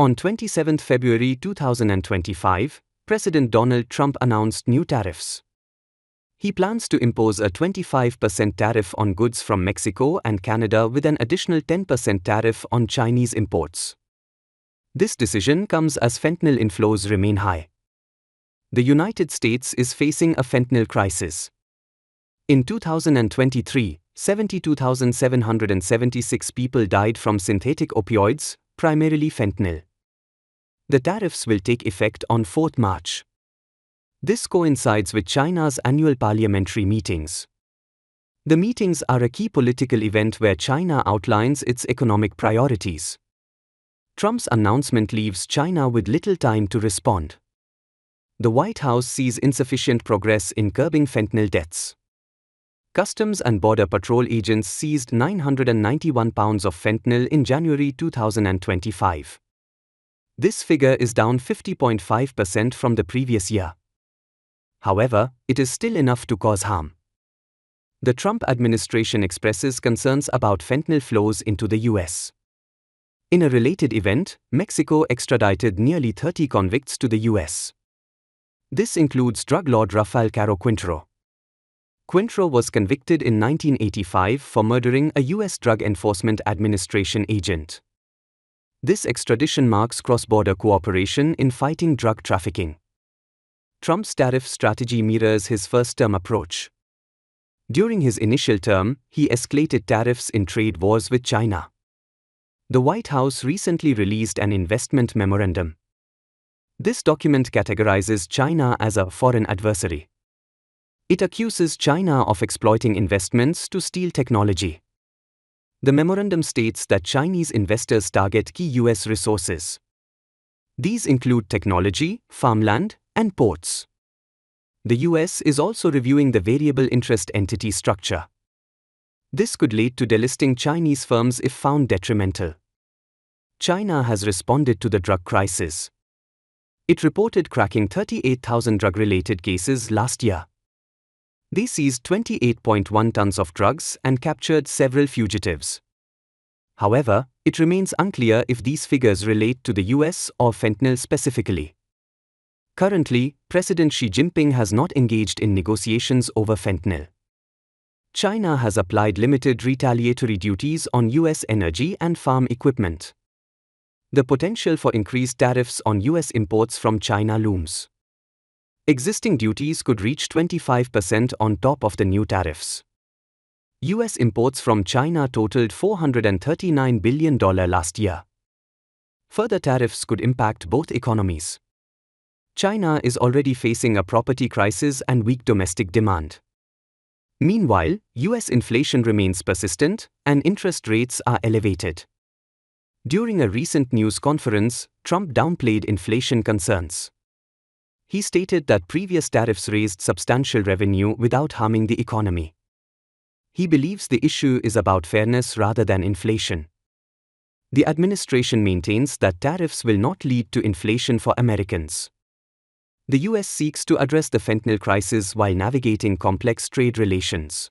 On 27 February 2025, President Donald Trump announced new tariffs. He plans to impose a 25% tariff on goods from Mexico and Canada with an additional 10% tariff on Chinese imports. This decision comes as fentanyl inflows remain high. The United States is facing a fentanyl crisis. In 2023, 72,776 people died from synthetic opioids, primarily fentanyl. The tariffs will take effect on 4 March. This coincides with China's annual parliamentary meetings. The meetings are a key political event where China outlines its economic priorities. Trump's announcement leaves China with little time to respond. The White House sees insufficient progress in curbing fentanyl deaths. Customs and Border Patrol agents seized 991 pounds of fentanyl in January 2025. This figure is down 50.5% from the previous year. However, it is still enough to cause harm. The Trump administration expresses concerns about fentanyl flows into the US. In a related event, Mexico extradited nearly 30 convicts to the US. This includes drug lord Rafael Caro Quintero. Quintero was convicted in 1985 for murdering a US Drug Enforcement Administration agent. This extradition marks cross-border cooperation in fighting drug trafficking. Trump's tariff strategy mirrors his first-term approach. During his initial term, he escalated tariffs in trade wars with China. The White House recently released an investment memorandum. This document categorizes China as a foreign adversary. It accuses China of exploiting investments to steal technology. The memorandum states that Chinese investors target key US resources. These include technology, farmland, and ports. The US is also reviewing the variable interest entity structure. This could lead to delisting Chinese firms if found detrimental. China has responded to the drug crisis. It reported cracking 38,000 drug-related cases last year. They seized 28.1 tons of drugs and captured several fugitives. However, it remains unclear if these figures relate to the US or fentanyl specifically. Currently, President Xi Jinping has not engaged in negotiations over fentanyl. China has applied limited retaliatory duties on US energy and farm equipment. The potential for increased tariffs on US imports from China looms. Existing duties could reach 25% on top of the new tariffs. US imports from China totaled $439 billion last year. Further tariffs could impact both economies. China is already facing a property crisis and weak domestic demand. Meanwhile, US inflation remains persistent and interest rates are elevated. During a recent news conference, Trump downplayed inflation concerns. He stated that previous tariffs raised substantial revenue without harming the economy. He believes the issue is about fairness rather than inflation. The administration maintains that tariffs will not lead to inflation for Americans. The US seeks to address the fentanyl crisis while navigating complex trade relations.